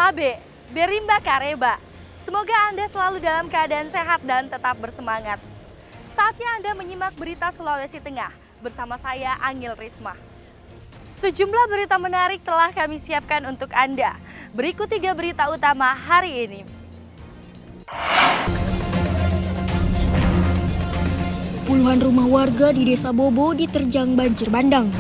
Mabe, Berimba Kareba. Semoga Anda selalu dalam keadaan sehat dan tetap bersemangat. Saatnya Anda menyimak berita Sulawesi Tengah bersama saya Angil Risma. Sejumlah berita menarik telah kami siapkan untuk Anda. Berikut 3 berita utama hari ini. Puluhan rumah warga di Desa Bobo diterjang banjir bandang.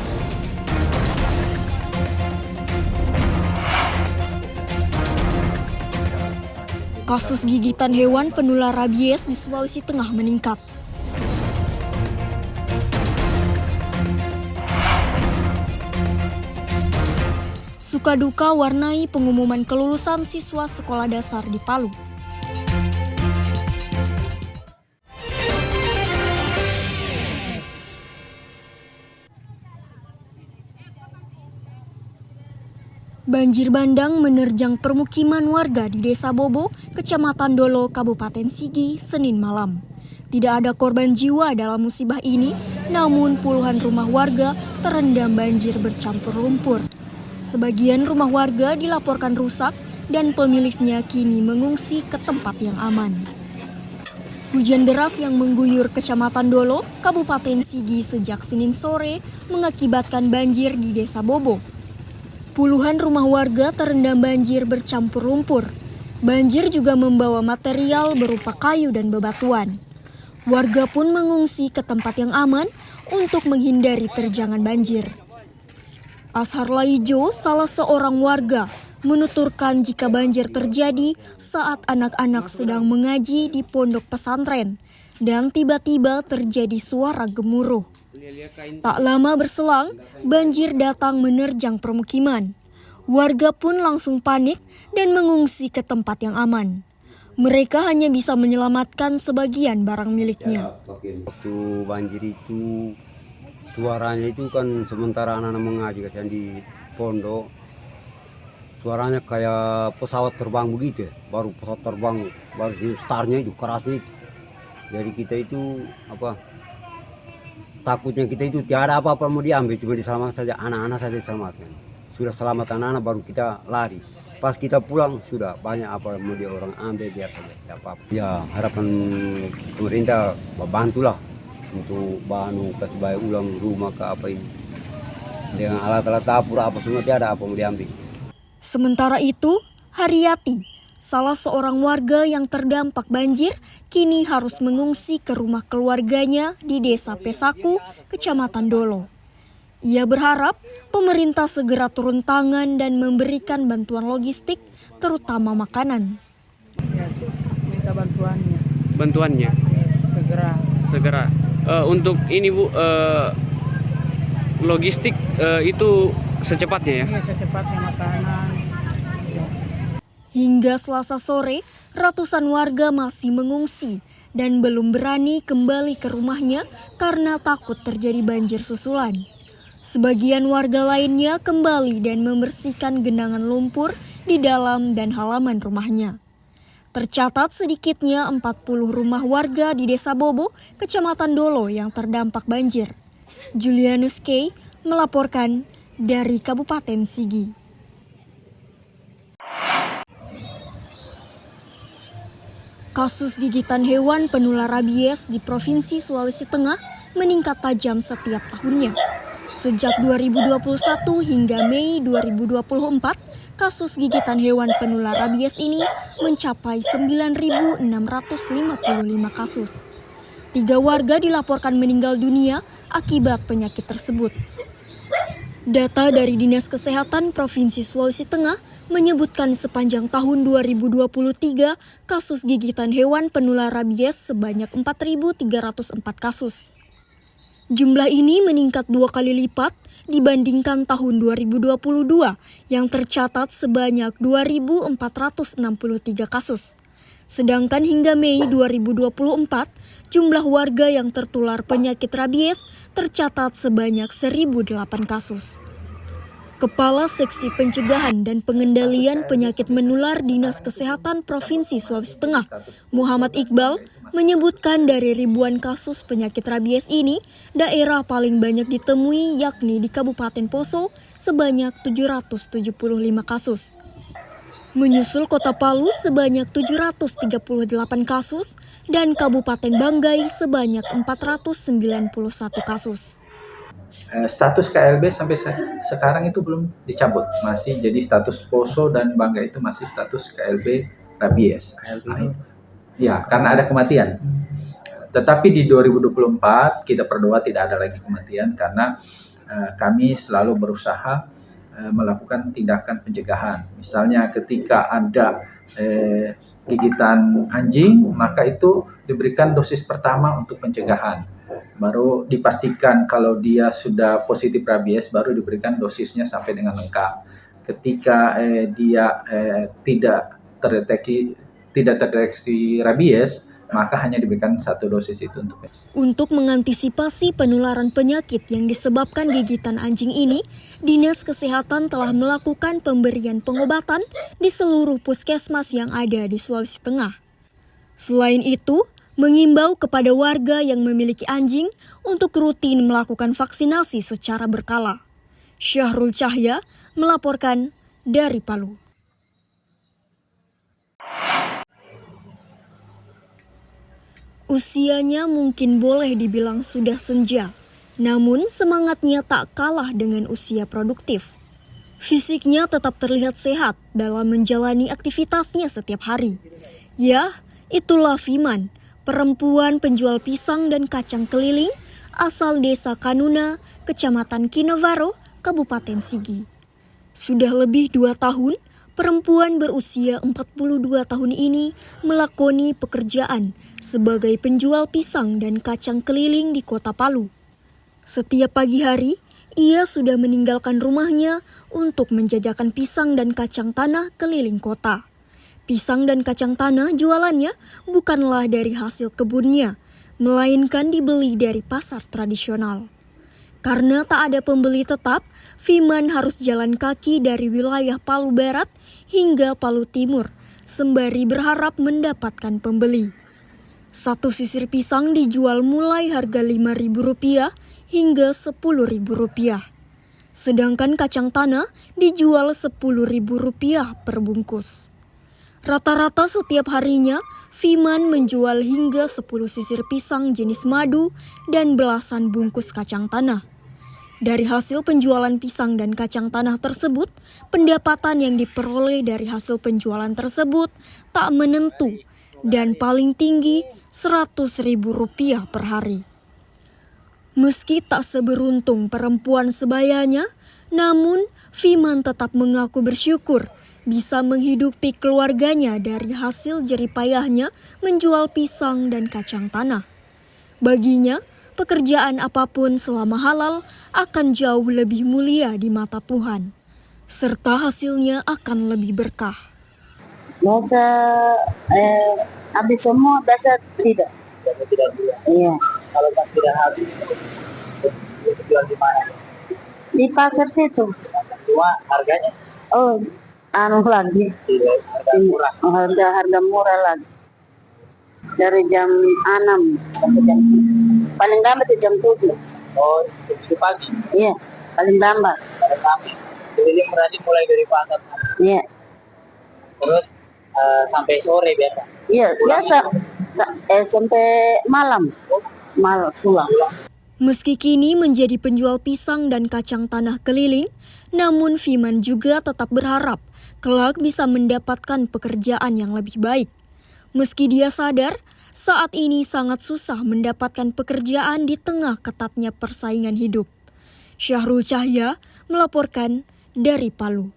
Kasus gigitan hewan penular rabies di Sulawesi Tengah meningkat. Suka duka warnai pengumuman kelulusan siswa sekolah dasar di Palu. Banjir bandang menerjang permukiman warga di Desa Bobo, Kecamatan Dolo, Kabupaten Sigi, Senin malam. Tidak ada korban jiwa dalam musibah ini, namun puluhan rumah warga terendam banjir bercampur lumpur. Sebagian rumah warga dilaporkan rusak dan pemiliknya kini mengungsi ke tempat yang aman. Hujan deras yang mengguyur Kecamatan Dolo, Kabupaten Sigi sejak Senin sore mengakibatkan banjir di Desa Bobo. Puluhan rumah warga terendam banjir bercampur lumpur. Banjir juga membawa material berupa kayu dan bebatuan. Warga pun mengungsi ke tempat yang aman untuk menghindari terjangan banjir. Ashar Laijo, salah seorang warga, menuturkan jika banjir terjadi saat anak-anak sedang mengaji di pondok pesantren dan tiba-tiba terjadi suara gemuruh. Tak lama berselang, banjir datang menerjang permukiman. Warga pun langsung panik dan mengungsi ke tempat yang aman. Mereka hanya bisa menyelamatkan sebagian barang miliknya. Waktu banjir itu, suaranya itu kan sementara anak-anak mengaji kasihan di pondok. Suaranya kayak pesawat terbang begitu ya. Baru pesawat terbang, baru startnya itu, kerasnya itu. Jadi kita itu takutnya kita itu tiada apa-apa mau diambil, cuma diselamatkan saja, anak-anak saja diselamatkan. Sudah selamat anak-anak baru kita lari. Pas kita pulang sudah banyak apa mau dia orang ambil biar saja tidak apa-apa. Ya harapan pemerintah bantulah untuk bahan kasih bayar ulang rumah ke apa ini. Dengan alat-alat dapur apa semua tiada apa mau diambil. Sementara itu, Haryati, salah seorang warga yang terdampak banjir, kini harus mengungsi ke rumah keluarganya di Desa Pesaku, Kecamatan Dolo. Ia berharap pemerintah segera turun tangan dan memberikan bantuan logistik, terutama makanan. Ya, minta bantuannya. Bantuannya? Segera. Untuk ini Bu, logistik itu secepatnya ya? Iya, secepatnya makanan. Ya. Hingga Selasa sore, ratusan warga masih mengungsi dan belum berani kembali ke rumahnya karena takut terjadi banjir susulan. Sebagian warga lainnya kembali dan membersihkan genangan lumpur di dalam dan halaman rumahnya. Tercatat sedikitnya 40 rumah warga di Desa Bobo, Kecamatan Dolo yang terdampak banjir. Julianus K. melaporkan dari Kabupaten Sigi. Kasus gigitan hewan penular rabies di Provinsi Sulawesi Tengah meningkat tajam setiap tahunnya. Sejak 2021 hingga Mei 2024, kasus gigitan hewan penular rabies ini mencapai 9.655 kasus. 3 warga dilaporkan meninggal dunia akibat penyakit tersebut. Data dari Dinas Kesehatan Provinsi Sulawesi Tengah menyebutkan sepanjang tahun 2023 kasus gigitan hewan penular rabies sebanyak 4.304 kasus. Jumlah ini meningkat 2 kali lipat dibandingkan tahun 2022 yang tercatat sebanyak 2.463 kasus. Sedangkan hingga Mei 2024, jumlah warga yang tertular penyakit rabies tercatat sebanyak 1.008 kasus. Kepala Seksi Pencegahan dan Pengendalian Penyakit Menular Dinas Kesehatan Provinsi Sulawesi Tengah, Muhammad Iqbal, menyebutkan dari ribuan kasus penyakit rabies ini, daerah paling banyak ditemui yakni di Kabupaten Poso sebanyak 775 kasus. Menyusul Kota Palu sebanyak 738 kasus dan Kabupaten Banggai sebanyak 491 kasus. Status KLB sampai sekarang itu belum dicabut, masih jadi status Poso dan Banggai itu masih status KLB rabies. Ya, karena ada kematian. Tetapi di 2024 kita berdoa tidak ada lagi kematian karena kami selalu berusaha melakukan tindakan pencegahan. Misalnya ketika ada gigitan anjing, maka itu diberikan dosis pertama untuk pencegahan. Baru dipastikan kalau dia sudah positif rabies, baru diberikan dosisnya sampai dengan lengkap. Ketika dia tidak terdeteksi rabies, maka hanya diberikan satu dosis itu untuk. Untuk mengantisipasi penularan penyakit yang disebabkan gigitan anjing ini, Dinas Kesehatan telah melakukan pemberian pengobatan di seluruh puskesmas yang ada di Sulawesi Tengah. Selain itu, mengimbau kepada warga yang memiliki anjing untuk rutin melakukan vaksinasi secara berkala. Syahrul Cahya melaporkan dari Palu. Usianya mungkin boleh dibilang sudah senja, namun semangatnya tak kalah dengan usia produktif. Fisiknya tetap terlihat sehat dalam menjalani aktivitasnya setiap hari. Ya, itulah Fiman, perempuan penjual pisang dan kacang keliling asal Desa Kanuna, Kecamatan Kinavaro, Kabupaten Sigi. Sudah lebih 2 tahun, perempuan berusia 42 tahun ini melakoni pekerjaan sebagai penjual pisang dan kacang keliling di Kota Palu. Setiap pagi hari, ia sudah meninggalkan rumahnya untuk menjajakan pisang dan kacang tanah keliling kota. Pisang dan kacang tanah jualannya bukanlah dari hasil kebunnya, melainkan dibeli dari pasar tradisional. Karena tak ada pembeli tetap, Fiman harus jalan kaki dari wilayah Palu Barat hingga Palu Timur, sembari berharap mendapatkan pembeli. Satu sisir pisang dijual mulai harga Rp5.000 hingga Rp10.000. Sedangkan kacang tanah dijual Rp10.000 per bungkus. Rata-rata setiap harinya, Fiman menjual hingga 10 sisir pisang jenis madu dan belasan bungkus kacang tanah. Dari hasil penjualan pisang dan kacang tanah tersebut, pendapatan yang diperoleh dari hasil penjualan tersebut tak menentu dan paling tinggi Rp100.000 per hari. Meski tak seberuntung perempuan sebayanya, namun Fiman tetap mengaku bersyukur bisa menghidupi keluarganya dari hasil jeripayahnya menjual pisang dan kacang tanah. Baginya, pekerjaan apapun selama halal akan jauh lebih mulia di mata Tuhan, serta hasilnya akan lebih berkah. Biasa habis semua, biasa tidak. Iya. Kalau tidak habis, jual di mana? Di pasar situ. Cuma harganya? Oh, lagi. Harga murah. Harga murah lagi. Dari jam 6 sampai jam paling lambat itu jam 7. Oh, itu pagi? Iya, paling lambat. Pada pagi. Keliling berarti mulai dari pasar. Iya. Terus sampai sore biasa? Iya, biasa. Sampai malam. Malam pulang. Meski kini menjadi penjual pisang dan kacang tanah keliling, namun Fiman juga tetap berharap kelak bisa mendapatkan pekerjaan yang lebih baik. Meski dia sadar, saat ini sangat susah mendapatkan pekerjaan di tengah ketatnya persaingan hidup. Syahrul Cahya melaporkan dari Palu.